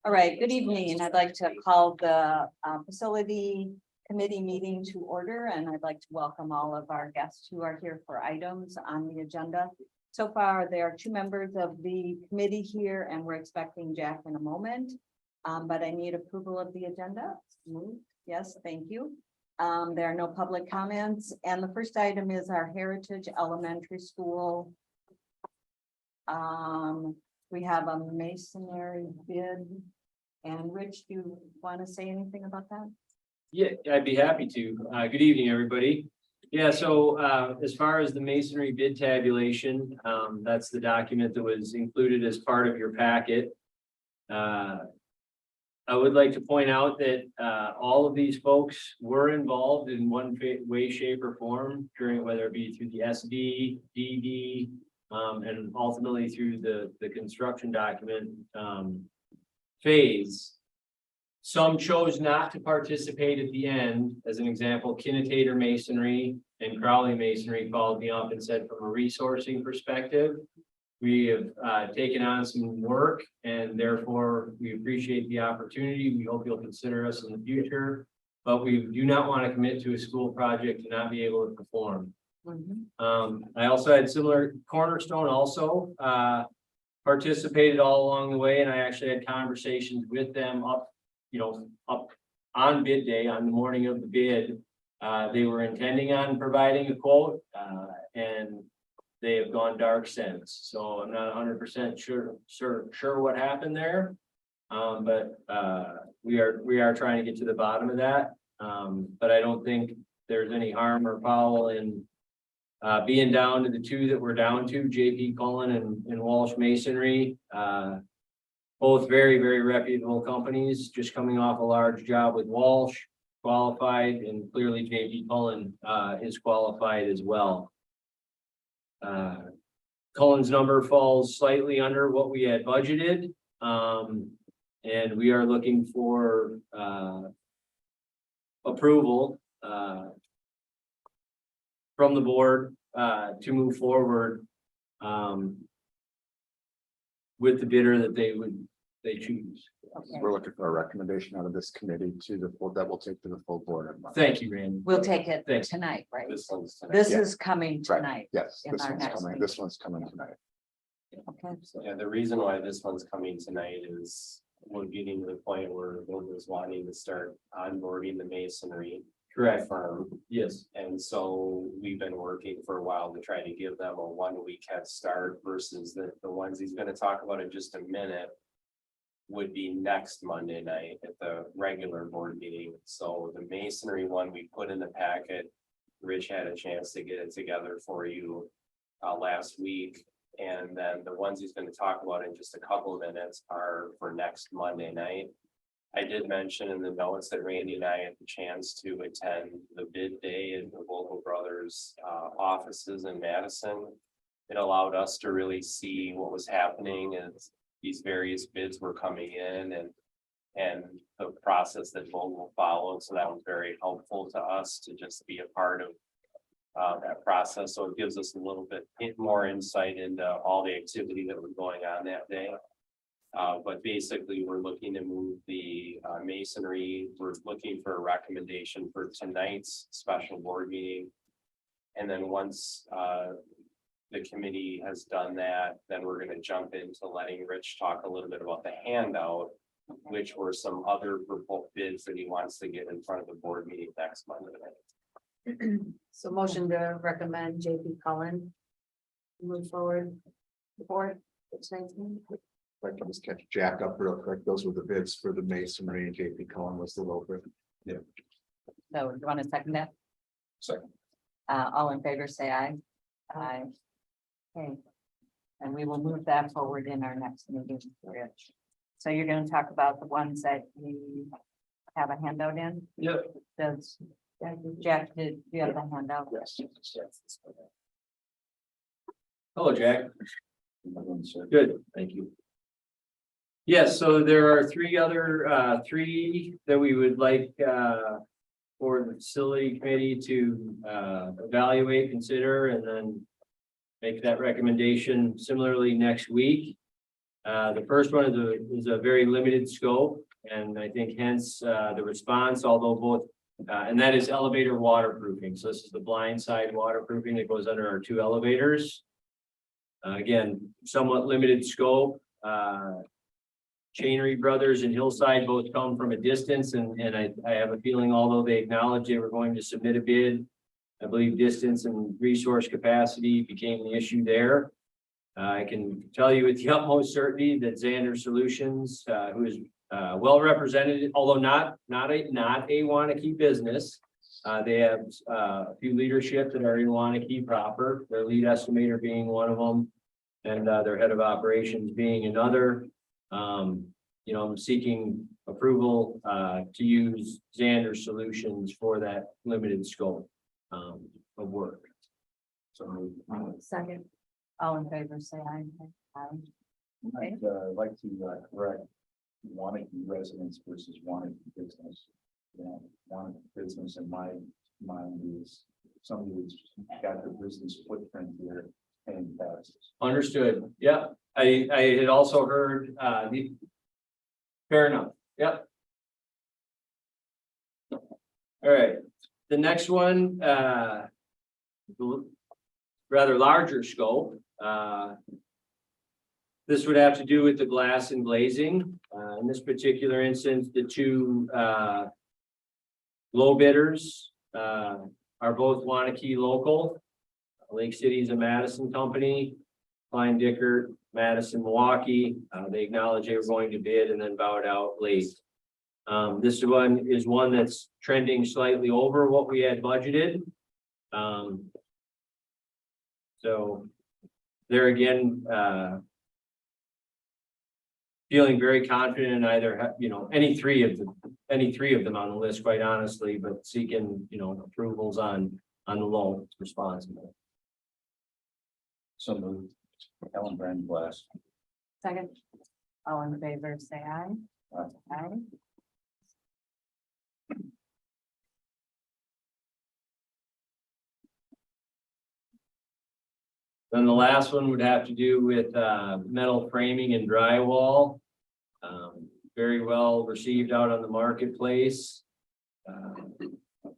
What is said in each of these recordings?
All right, good evening, and I'd like to call the facility committee meeting to order, and I'd like to welcome all of our guests who are here for items on the agenda. So far, there are 2 members of the committee here, and we're expecting Jack in a moment. But I need approval of the agenda. Yes, thank you. There are no public comments, and the first item is our Heritage Elementary School. We have a masonry bid. And Rich, do you want to say anything about that? Yeah, I'd be happy to. Good evening, everybody. Yeah, so as far as the masonry bid tabulation, that's the document that was included as part of your packet. I would like to point out that all of these folks were involved in one way, shape, or form during, whether it be through the SD, DD, and ultimately through the construction document phase. Some chose not to participate at the end. As an example, Kinnitator Masonry and Crowley Masonry called me up and said, from a resourcing perspective, we have taken on some work, and therefore we appreciate the opportunity. We hope you'll consider us in the future, but we do not want to commit to a school project to not be able to perform. I also had similar Cornerstone also participated all along the way, and I actually had conversations with them up on bid day, on the morning of the bid. They were intending on providing a quote, and they have gone dark since. So I'm not 100% sure what happened there. But we are trying to get to the bottom of that. But I don't think there's any harm or foul in being down to the 2 that we're down to, JP Cullen and Walsh Masonry. Both very, very reputable companies, just coming off a large job with Walsh, qualified, and clearly JP Cullen is qualified as well. Cullen's number falls slightly under what we had budgeted, and we are looking for approval from the board to move forward with the bidder that they choose. Okay. We're looking for a recommendation out of this committee to the full, that will take to the full board. Thank you, Randy. We'll take it Thanks. tonight, right? This one's tonight. This Yeah, is coming right. tonight. Yes, in this our one's next coming. meeting. This one's coming tonight. Okay. Yeah, the reason why this one's coming tonight is we're getting to the point where builders wanting to start onboarding the masonry Correct. firm. Yes. And so we've been working for a while to try to give them a 1-week head start versus the ones he's gonna talk about in just a minute would be next Monday night at the regular board meeting. So the masonry one we put in the packet, Rich had a chance to get it together for you last week. And then the ones he's going to talk about in just a couple of minutes are for next Monday night. I did mention in the notes that Randy and I had the chance to attend the bid day in the Vogel Brothers offices in Madison. It allowed us to really see what was happening as these various bids were coming in and the process that Vogel followed. So that was very helpful to us to just be a part of that process. So it gives us a little bit more insight into all the activity that was going on that day. But basically, we're looking to move the masonry. We're looking for a recommendation for tonight's special board meeting. And then once the committee has done that, then we're going to jump into letting Rich talk a little bit about the handout, which were some other bids that he wants to get in front of the board meeting next Monday night. So motion to recommend JP Cullen move forward. The board. If I can just catch Jack up real quick. Those were the bids for the masonry, and JP Cullen was the low bid. Yeah. So you want to second that? Second. All in favor, say aye. Aye. Okay. And we will move that forward in our next meeting. Rich. So you're going to talk about the ones that you have a handout in? Yep. Does Jack, did you have the handout? Yes. Hello, Jack. Good, thank you. Yes, so there are 3 other 3 that we would like for the facility committee to evaluate, consider, and then make that recommendation similarly next week. The first one is a very limited scope, and I think hence the response, although both, and that is elevator waterproofing. So this is the blind side waterproofing that goes under our 2 elevators. Again, somewhat limited scope. Chainery Brothers and Hillside both come from a distance, and I have a feeling, although they acknowledged they were going to submit a bid, I believe distance and resource capacity became the issue there. I can tell you with the utmost certainty that Xander Solutions, who is well represented, although not a Waunakee business. They have a few leadership that are in Waunakee proper, their lead estimator being one of them, and their head of operations being another. You know, I'm seeking approval to use Xander Solutions for that limited scope of work. So Second. All in favor, say aye. Aye. Okay. I'd like to correct Waunakee residents versus Waunakee business. Waunakee business in my mind is somebody who's got their business footprint here paying taxes. understood. Yeah, I had also heard fair enough. Yep. All right, the next one, rather larger scope. This would have to do with the glass and glazing. In this particular instance, the 2 low bidders are both Waunakee local. Lake City is a Madison company. Klein Dickert, Madison, Milwaukee. They acknowledged they were going to bid and then bowed out late. This one is one that's trending slightly over what we had budgeted. So there again, feeling very confident in either, any three of them on the list, quite honestly, but seeking, approvals on the loan responsible. So moved. Ellen Brand Glass. Second. All in favor, say aye. Aye. Aye. Then the last one would have to do with metal framing and drywall. Very well received out on the marketplace.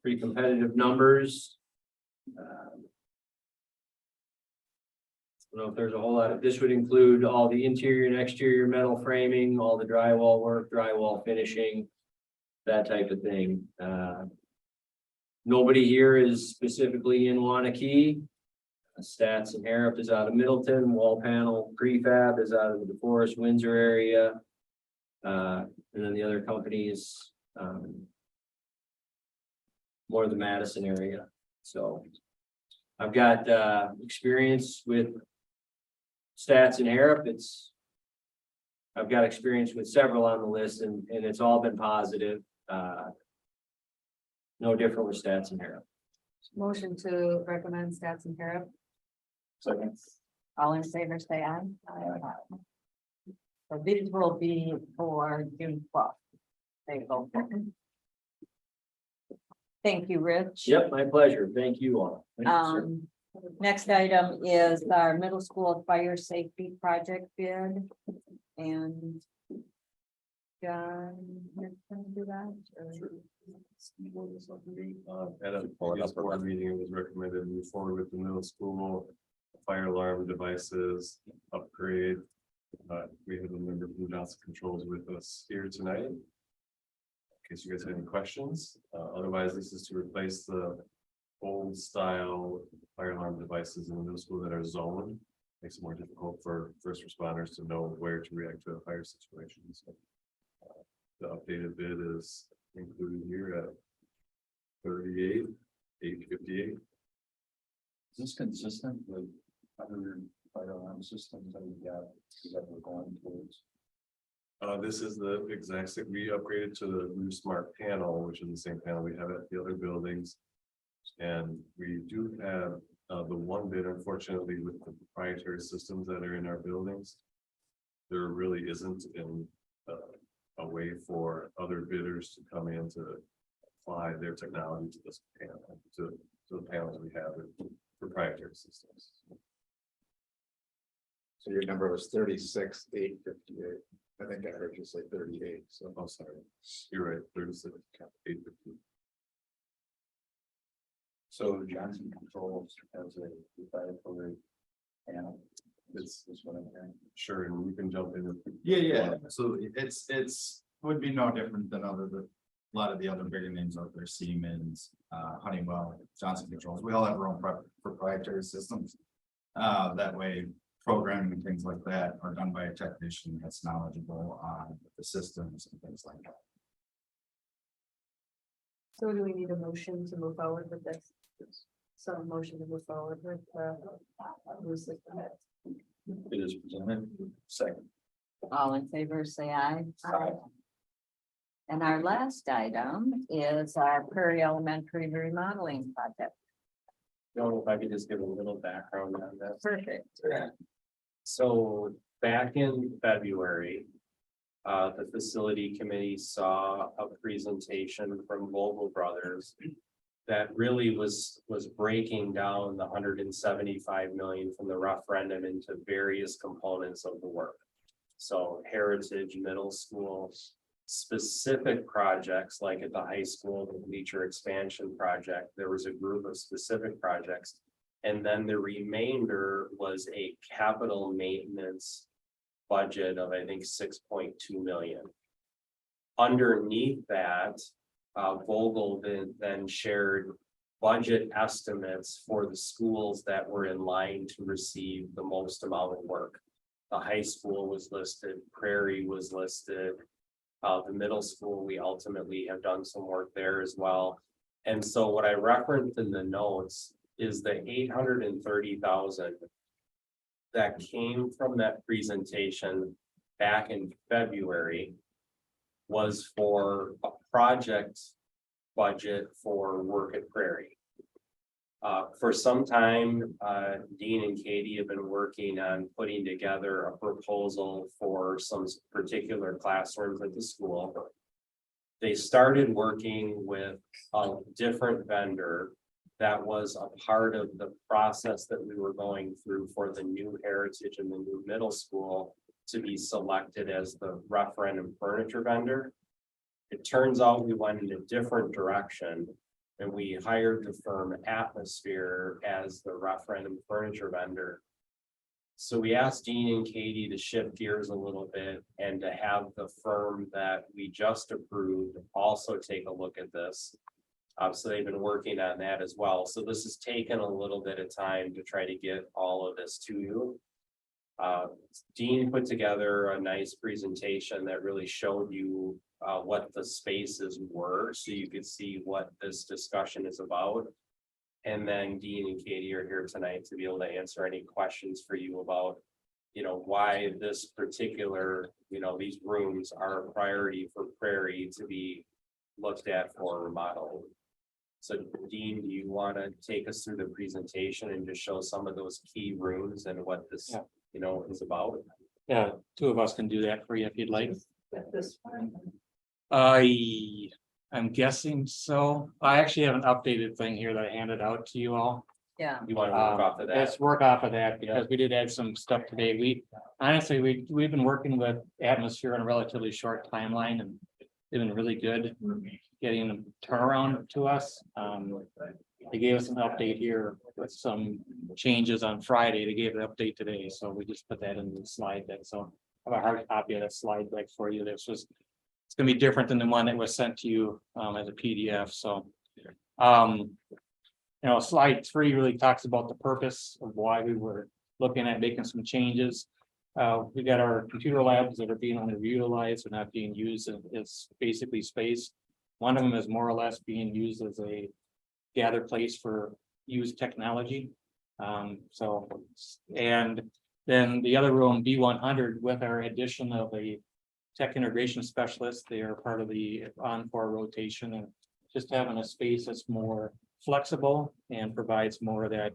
Pretty competitive numbers. I don't know if there's a whole lot of, this would include all the interior and exterior metal framing, all the drywall work, drywall finishing, that type of thing. Nobody here is specifically in Waunakee. Stats and Harrop is out of Middleton, wall panel prefab is out of the DeForest Windsor area. And then the other companies, more the Madison area. So I've got experience with Stats and Harrop. I've got experience with several on the list, and it's all been positive. No different with Stats and Harrop. Motion to recommend Stats and Harrop. Second. All in favor, say aye. Aye. So these will be for June 12th. There you go. Thank you, Rich. Yep, my pleasure. Thank you all. Thank you, sir. Next item is our middle school fire safety project bid. And John, you're gonna do that? or- At a previous board meeting, it was recommended to move forward with the middle school fire alarm devices upgrade. We have a member from Johnson Controls with us here tonight. In case you guys have any questions, otherwise this is to replace the old style fire alarm devices in the middle school that are zoned. Makes it more difficult for first responders to know where to react to a fire situation. So, the updated bid is included here at $38,858. Is this consistent with other fire alarm systems that we've got that we're going towards? This is the exact same. We upgraded to the new smart panel, which is the same panel we have at the other buildings. And we do have the one bid, unfortunately, with the proprietary systems that are in our buildings. There really isn't a way for other bidders to come in to apply their technology to this panel, to the panels we have with proprietary systems. So your number was 36,858. I think I heard you say 38, so. Oh, sorry, you're right, 36, 850. So Johnson Controls has a proprietary panel. This is what I'm hearing. Sure, and you can jump in. Yeah, absolutely. It's would be no different than a lot of the other bigger names out there, Siemens, Honeywell, Johnson Controls. We all have our own proprietary systems. That way, programming and things like that are done by a technician that's knowledgeable on the systems and things like that. So do we need a motion to move forward with this? So a motion to move forward with new system. It is presented. Second. All in favor, say aye. Aye. And our last item is our Prairie Elementary remodeling project. Don't know if I could just give a little background on that. Perfect. So back in February, the facility committee saw a presentation from Vogel Brothers that really was breaking down the 175 million from the referendum into various components of the work. So Heritage Middle School, specific projects like at the high school, the bleacher expansion project, there was a group of specific projects. And then the remainder was a capital maintenance budget of, I think, 6.2 million. Underneath that, Vogel then shared budget estimates for the schools that were in line to receive the most amount of work. The high school was listed, Prairie was listed. The middle school, we ultimately have done some work there as well. And so what I referenced in the notes is the 830,000 that came from that presentation back in February was for a project budget for work at Prairie. For some time, Dean and Katie have been working on putting together a proposal for some particular classrooms at the school. They started working with a different vendor that was a part of the process that we were going through for the new Heritage and the new middle school to be selected as the referendum furniture vendor. It turns out we went in a different direction and we hired the firm Atmosphere as the referendum furniture vendor. So we asked Dean and Katie to shift gears a little bit and to have the firm that we just approved also take a look at this. So they've been working on that as well. So this has taken a little bit of time to try to get all of this to you. Dean put together a nice presentation that really showed you what the spaces were, so you could see what this discussion is about. And then Dean and Katie are here tonight to be able to answer any questions for you about, why this particular, these rooms are a priority for Prairie to be looked at for remodeling. So Dean, do you want to take us through the presentation and just show some of those key rooms and what this, is about? Yeah, two of us can do that for you if you'd like. This one. I'm guessing so. I actually have an updated thing here that I handed out to you all. Yeah. You want to work off of that? Let's work off of that because we did add some stuff today. We've been working with Atmosphere on a relatively short timeline and they've been really good getting them turnaround to us. They gave us an update here with some changes on Friday. They gave an update today, so we just put that in the slide deck. So I have a hard copy of that slide deck for you. It's gonna be different than the one that was sent to you as a PDF. So slide 3 really talks about the purpose of why we were looking at making some changes. We got our computer labs that are being underutilized and not being used as basically space. One of them is more or less being used as a gather place for used technology. And then the other room, B100, with our addition of a tech integration specialist, they are part of the on-4 rotation and just having a space that's more flexible and provides more of that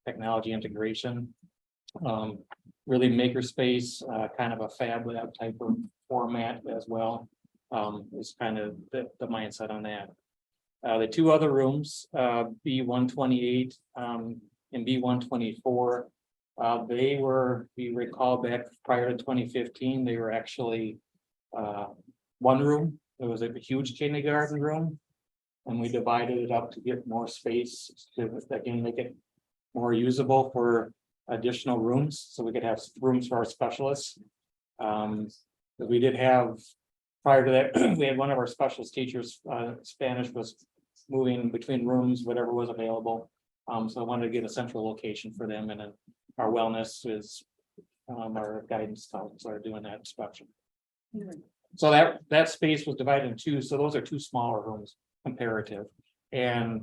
technology integration. Really makerspace, kind of a fab lab type of format as well. Is kind of the mindset on that. The two other rooms, B128 and B124, They were, if you recall back prior to 2015, they were actually one room. It was a huge kindergarten room. And we divided it up to get more space to, again, make it more usable for additional rooms, so we could have rooms for our specialists. But we did have, prior to that, we had one of our specialist teachers, Spanish was moving between rooms, whatever was available. So I wanted to get a central location for them, and then our wellness is, our guidance counselors are doing that inspection. So that space was divided in two, so those are two smaller rooms comparative, and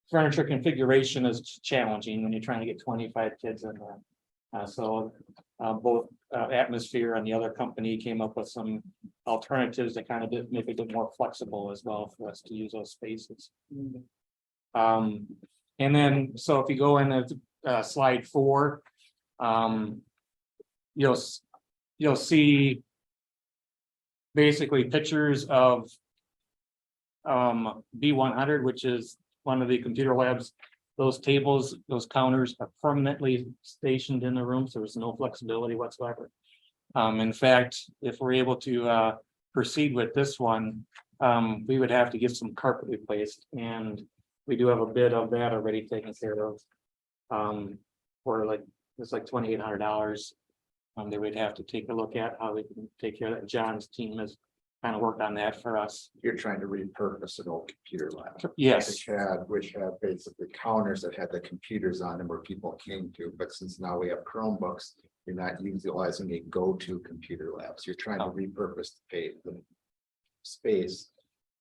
furniture configuration is challenging when you're trying to get 25 kids in there. So both Atmosphere and the other company came up with some alternatives that kind of did make it a bit more flexible as well for us to use those spaces. And then, so if you go into slide 4, you'll see basically pictures of B100, which is one of the computer labs. Those tables, those counters are permanently stationed in the room, so there's no flexibility whatsoever. In fact, if we're able to proceed with this one, we would have to get some carpet replaced, and we do have a bit of that already taken care of. For like, it's like $2,800. They would have to take a look at how we can take care of that. John's team has kind of worked on that for us. You're trying to repurpose an old computer lab. Yes, Which had basically counters that had the computers on them where people came to, but since now we have Chromebooks, you're not utilizing a go-to computer labs. You're trying to repurpose the space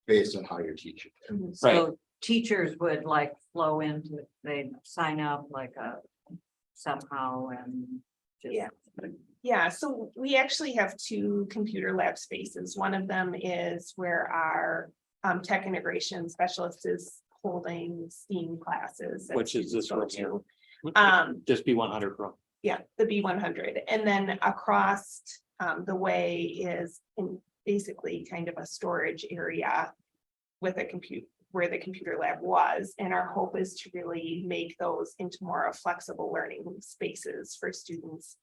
based on how you're teaching. So teachers would like flow into, they'd sign up like somehow and just. Yeah. Yeah, so we actually have 2 computer lab spaces. One of them is where our tech integration specialist is holding STEAM classes. that which is this students room go here. to. Just B100 room. Yeah, the B100, and then across the way is in basically kind of a storage area with a where the computer lab was, and our hope is to really make those into more of flexible learning spaces for students,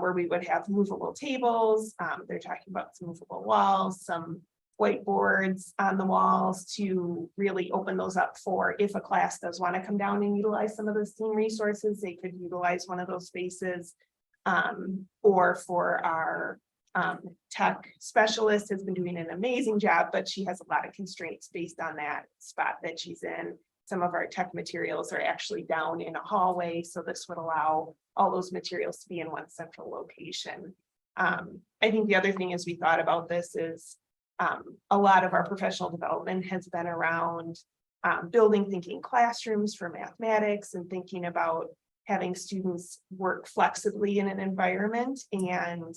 where we would have movable tables. They're talking about some movable walls, some whiteboards on the walls to really open those up for if a class does want to come down and utilize some of the STEAM resources, they could utilize one of those spaces. Or for our tech specialist has been doing an amazing job, but she has a lot of constraints based on that spot that she's in. Some of our tech materials are actually down in a hallway, so this would allow all those materials to be in one central location. I think the other thing as we thought about this is a lot of our professional development has been around building thinking classrooms for mathematics and thinking about having students work flexibly in an environment, and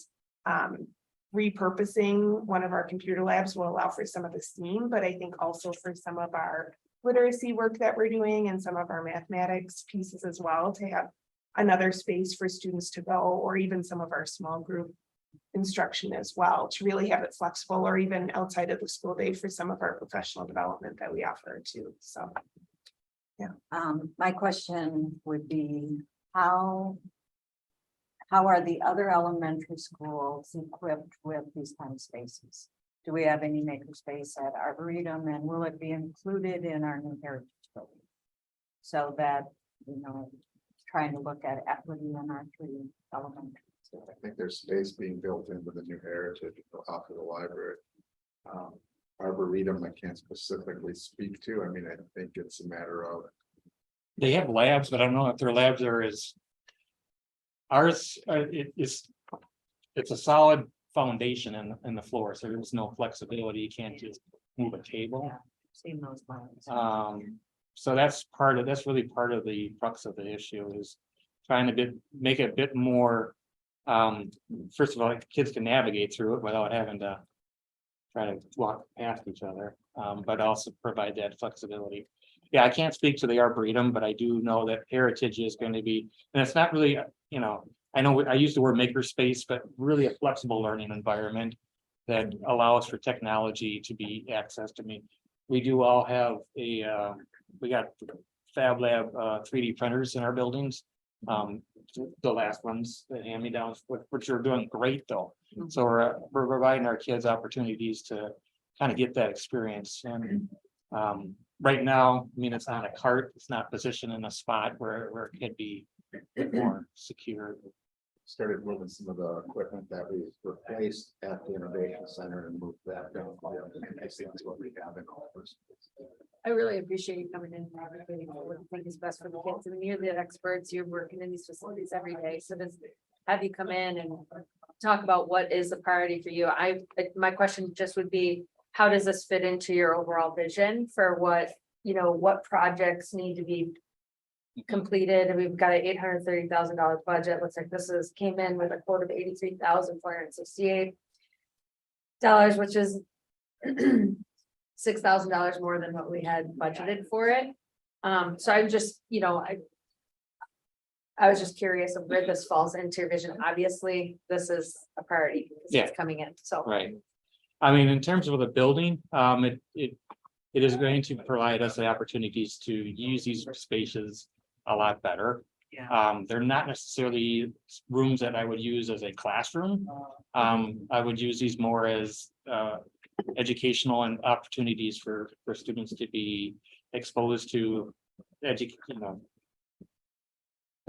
repurposing one of our computer labs will allow for some of the STEAM, but I think also for some of our literacy work that we're doing and some of our mathematics pieces as well, to have another space for students to go, or even some of our small group instruction as well, to really have it flexible, or even outside of the school day for some of our professional development that we offer too. So My question would be, how are the other elementary schools equipped with these kind of spaces? Do we have any makerspace at Arboretum, and will it be included in our new heritage building? So that, trying to look at equity in our 3 elementary. I think there's space being built into the new heritage off of the library. Arboretum, I can't specifically speak to. I mean, I think it's a matter of. They have labs, but I don't know if their labs are as. Ours, it's a solid foundation in the floor, so there's no flexibility. You can't just move a table. Seen those lines. So that's really part of the crux of the issue, is trying to make it a bit more. First of all, kids can navigate through it without having to try to walk past each other, but also provide that flexibility. Yeah, I can't speak to the Arboretum, but I do know that Heritage is going to be, and it's not really, I know I use the word makerspace, but really a flexible learning environment that allows for technology to be accessed. I mean, we do all have we got Fab Lab 3D printers in our buildings, The last ones, the hand-me-downs, which are doing great though. So we're providing our kids opportunities to kind of get that experience and. Right now, I mean, it's on a cart, it's not positioned in a spot where it could be more secure. Started moving some of the equipment that we replaced at the Innovation Center and moved that down. I see that's what we have in offers. I really appreciate you coming in and advocating for what you think is best for the kids. And you're the experts, you're working in these facilities every day. So to have you come in and talk about what is a priority for you. My question just would be, how does this fit into your overall vision for what, what projects need to be completed? We've got an $830,000 budget. Looks like came in with a quote of $83,468, which is $6,000 more than what we had budgeted for it. So I'm just, I was just curious of where this falls into your vision. Obviously, this is a priority because it's coming in, so. Right. I mean, in terms of the building, it is going to provide us the opportunities to use these spaces a lot better. They're not necessarily rooms that I would use as a classroom. I would use these more as educational and opportunities for students to be exposed to the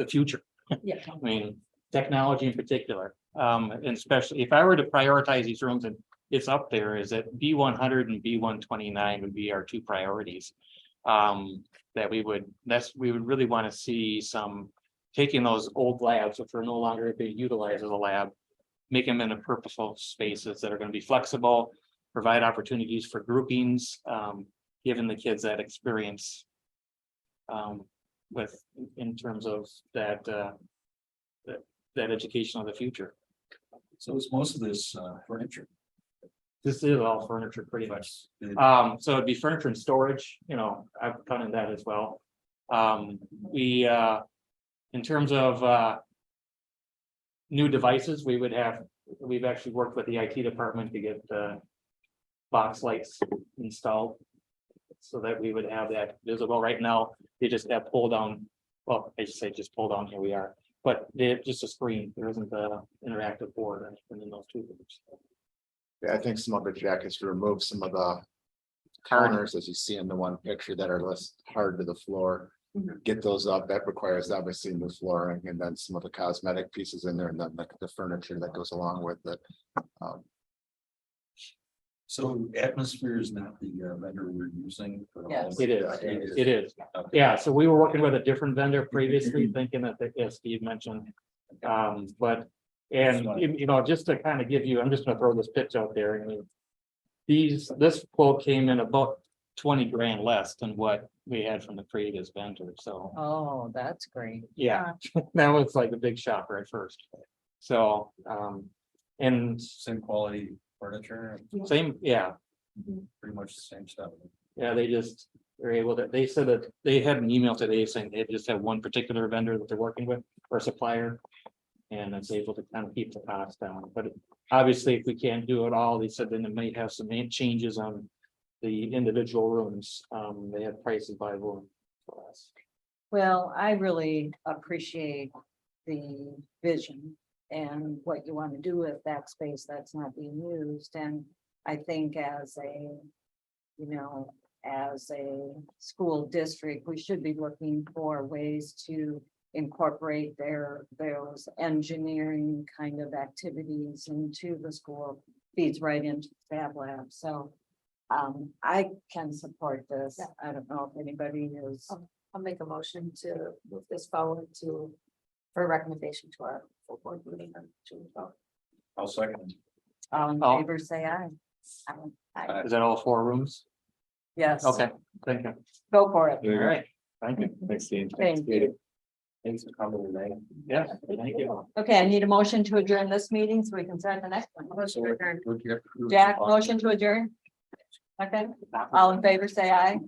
future. Yeah. I mean, technology in particular, and especially if I were to prioritize these rooms, and it's up there, is that B100 and B129 would be our two priorities. That we would really want to see some taking those old labs, which are no longer being utilized as a lab, make them into purposeful spaces that are going to be flexible, provide opportunities for groupings, giving the kids that experience. In terms of that education of the future. So is most of this furniture? This is all furniture pretty much. So it'd be furniture and storage, I've counted that as well. We in terms of new devices, we've actually worked with the IT department to get the box lights installed. So that we would have that visible. Right now, they just have pull down. Well, I should say just pull down. Here we are, but they're just a screen. There isn't the interactive board in those two groups. Yeah, I think some of it, Jack, is to remove some of the counters, as you see in the one picture, that are less hard to the floor. Get those up. That requires obviously new flooring, and then some of the cosmetic pieces in there, and then the furniture that goes along with it. So Atmosphere is not the vendor we're using. Yes. It is. Yeah. So we were working with a different vendor previously, thinking that, as Steve mentioned, just to kind of give you, I'm just going to throw this pitch out there. I mean, this quote came in about 20 grand less than what we had from the previous vendor. So. Oh, that's great. Yeah, that was like a big shocker at first. So, and Same quality furniture, same, yeah, pretty much the same stuff. yeah, they're able to, they said that they had an email today saying they just have one particular vendor that they're working with or supplier. And it's able to kind of keep the cost down, but obviously if we can't do it all, they said then it may have some changes on the individual rooms. They had prices by room for us. Well, I really appreciate the vision and what you want to do with that space that's not being used. And I think as a school district, we should be looking for ways to incorporate those engineering kind of activities into the school, feeds right into the Fab Lab. So I can support this. Yeah. I don't know if anybody is. I'll make a motion to move this forward for a recommendation to our full board meeting on June 12th. I'll second. All in Oh. favor, say aye. Is that all 4 rooms? Yes. Okay, thank you. Go for it. All right, thank you. Thanks, Dean. Thank you. Thanks for coming tonight. Yeah, thank you. Okay, I need a motion to adjourn this meeting so we can start the next one. Jack, motion to adjourn. Okay, all in favor, say aye.